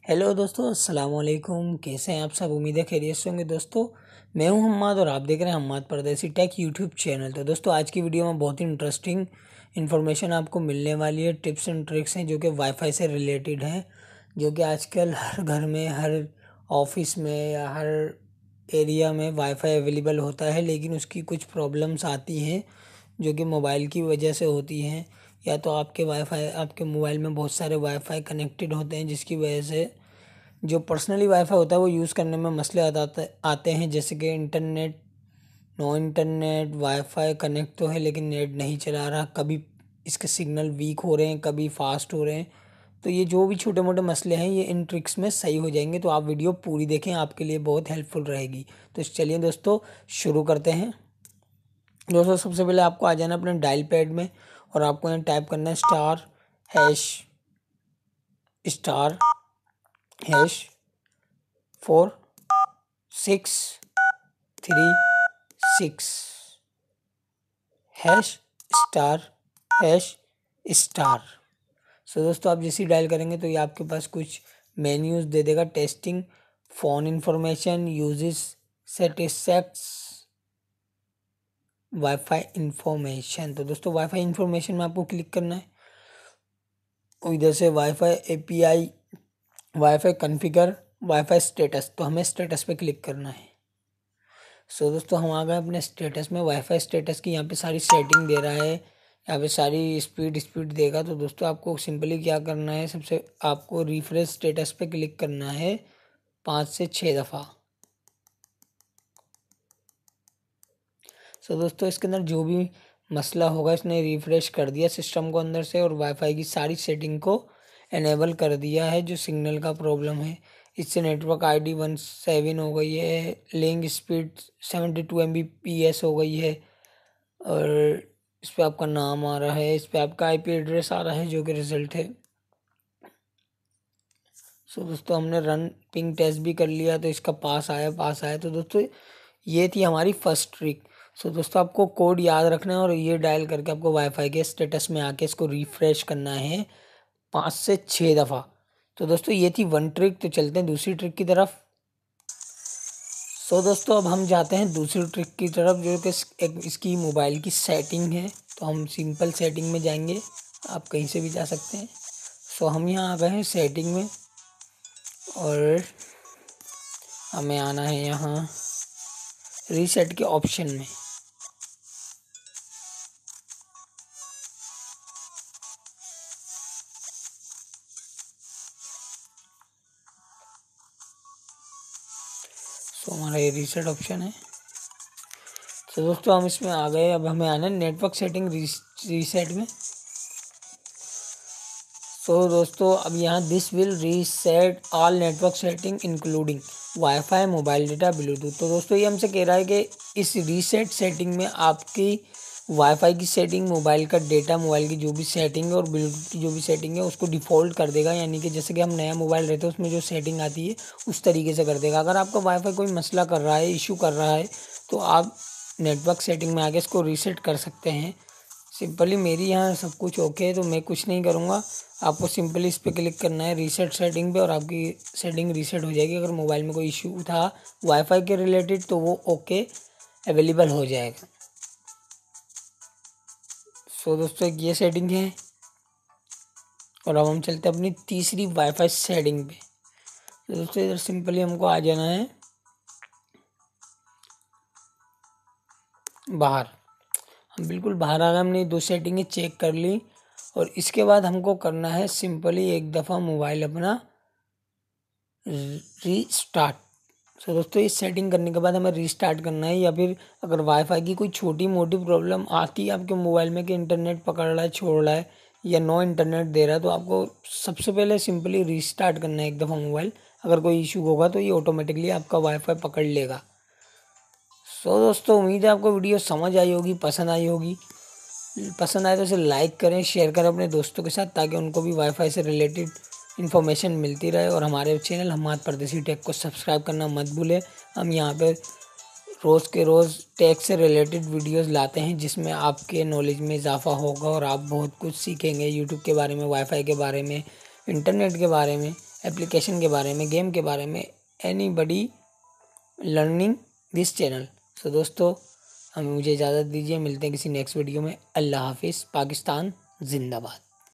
Hello दोस्तों, अस्सलाम वालेकुम। कैसे हैं आप सब? उम्मीद है खैरियत से होंगे। दोस्तों, मैं हूं हम्माद और आप देख रहे हैं हम्माद परदेसी टेक यूट्यूब चैनल। तो दोस्तों, आज की वीडियो में बहुत ही इंटरेस्टिंग इन्फॉर्मेशन आपको मिलने वाली है। टिप्स एंड ट्रिक्स हैं जो कि वाईफाई से रिलेटेड हैं, जो कि आजकल हर घर में, हर ऑफिस में या हर एरिया में वाईफाई अवेलेबल होता है। लेकिन उसकी कुछ प्रॉब्लम्स आती हैं जो कि मोबाइल की वजह से होती हैं, या तो आपके मोबाइल में बहुत सारे वाईफाई कनेक्टेड होते हैं, जिसकी वजह से जो पर्सनली वाईफाई होता है वो यूज़ करने में मसले आते हैं। जैसे कि internet, no internet, WiFi connect तो है लेकिन नेट नहीं चला रहा, कभी इसके सिग्नल वीक हो रहे हैं, कभी फास्ट हो रहे हैं। तो ये जो भी छोटे मोटे मसले हैं ये इन ट्रिक्स में सही हो जाएंगे। तो आप वीडियो पूरी देखें, आपके लिए बहुत हेल्पफुल रहेगी। तो चलिए दोस्तों, शुरू करते हैं। दोस्तों, सबसे पहले आपको आ जाना अपने डायल पैड में और आपको यहाँ टाइप करना है स्टार हैश 4 6 3 6 हैश स्टार। सो दोस्तों, आप जैसे ही डायल करेंगे तो ये आपके पास कुछ मेन्यूज दे देगा। Testing, phone information, uses, statistics, WiFi information. तो दोस्तों, वाईफाई इंफॉर्मेशन में आपको क्लिक करना है और इधर से wifi API, wifi configure, wifi status. तो हमें स्टेटस पे क्लिक करना है। सो दोस्तों, हम आ गए अपने स्टेटस में। वाईफाई स्टेटस की यहाँ पे सारी सेटिंग दे रहा है, यहाँ पे सारी स्पीड देगा। तो दोस्तों, आपको सिंपली क्या करना है, सबसे आपको रिफ्रेश स्टेटस पे क्लिक करना है 5 से 6 दफ़ा। सो दोस्तों, इसके अंदर जो भी मसला होगा, इसने रिफ्रेश कर दिया सिस्टम को अंदर से और वाईफाई की सारी सेटिंग को इनेबल कर दिया है। जो सिग्नल का प्रॉब्लम है, इससे नेटवर्क आईडी 17 हो गई है, लिंक स्पीड 72 Mbps हो गई है, और इस पर आपका नाम आ रहा है, इस पर आपका आईपी एड्रेस आ रहा है जो कि रिजल्ट है। सो दोस्तों, हमने रन पिंग टेस्ट भी कर लिया तो इसका पास आया। तो दोस्तों, ये थी हमारी फर्स्ट ट्रिक। सो दोस्तों, आपको कोड याद रखना है और ये डायल करके आपको वाईफाई के स्टेटस में आके इसको रिफ्रेश करना है 5 से 6 दफ़ा। तो दोस्तों, ये थी वन ट्रिक। तो चलते हैं दूसरी ट्रिक की तरफ। सो दोस्तों, अब हम जाते हैं दूसरी ट्रिक की तरफ, जो कि इसकी मोबाइल की सेटिंग है। तो हम सिंपल सेटिंग में जाएंगे, आप कहीं से भी जा सकते हैं। सो हम यहाँ आ गए हैं सेटिंग में और हमें आना है यहाँ रीसेट के ऑप्शन में। सो हमारा ये रीसेट ऑप्शन है। तो दोस्तों, हम इसमें आ गए। अब हमें आना है नेटवर्क सेटिंग रीसेट में। तो दोस्तों, अब यहाँ this will reset all network setting including wifi, mobile data, Bluetooth. तो दोस्तों, ये हमसे कह रहा है कि इस रीसेट सेटिंग में आपकी वाईफाई की सेटिंग, मोबाइल का डेटा, मोबाइल की जो भी सेटिंग है और ब्लूटूथ की जो भी सेटिंग है उसको डिफ़ॉल्ट कर देगा। यानी कि जैसे कि हम नया मोबाइल रहते हैं उसमें जो सेटिंग आती है उस तरीके से कर देगा। अगर आपका वाईफाई कोई मसला कर रहा है, इशू कर रहा है, तो आप नेटवर्क सेटिंग में आके इसको रीसेट कर सकते हैं। सिंपली मेरी यहाँ सब कुछ ओके है तो मैं कुछ नहीं करूँगा। आपको सिंपली इस पर क्लिक करना है रीसेट सेटिंग पे और आपकी सेटिंग रीसेट हो जाएगी। अगर मोबाइल में कोई इशू था वाईफाई के रिलेटेड तो वो ओके अवेलेबल हो जाएगा। सो दोस्तों, ये सेटिंग है और अब हम चलते हैं अपनी तीसरी वाईफाई सेटिंग पे। तो दोस्तों, इधर सिंपली हमको आ जाना है बाहर। हम बिल्कुल बाहर आ गए, हमने दो सेटिंगें चेक कर ली और इसके बाद हमको करना है सिंपली एक दफ़ा मोबाइल अपना रीस्टार्ट। सो दोस्तों, इस सेटिंग करने के बाद हमें रीस्टार्ट करना है, या फिर अगर वाईफाई की कोई छोटी मोटी प्रॉब्लम आती है आपके मोबाइल में कि इंटरनेट पकड़ रहा है, छोड़ रहा है या नो इंटरनेट दे रहा है, तो आपको सबसे पहले सिंपली रीस्टार्ट करना है एक दफ़ा मोबाइल। अगर कोई इशू होगा तो ये ऑटोमेटिकली आपका वाईफाई पकड़ लेगा। सो दोस्तों, उम्मीद है आपको वीडियो समझ आई होगी, पसंद आई होगी। पसंद आए तो इसे लाइक करें, शेयर करें अपने दोस्तों के साथ, ताकि उनको भी वाईफाई से रिलेटेड इन्फॉर्मेशन मिलती रहे। और हमारे चैनल हम्माद परदेसी टेक को सब्सक्राइब करना मत भूलें। हम यहाँ पे रोज़ के रोज़ टेक से रिलेटेड वीडियोस लाते हैं, जिसमें आपके नॉलेज में इजाफा होगा और आप बहुत कुछ सीखेंगे यूट्यूब के बारे में, वाईफाई के बारे में, इंटरनेट के बारे में, एप्लीकेशन के बारे में, गेम के बारे में, एनीबडी लर्निंग दिस चैनल। सो दोस्तों मुझे इजाज़त दीजिए, मिलते हैं किसी नेक्स्ट वीडियो में। अल्लाह हाफिज़। पाकिस्तान जिंदाबाद।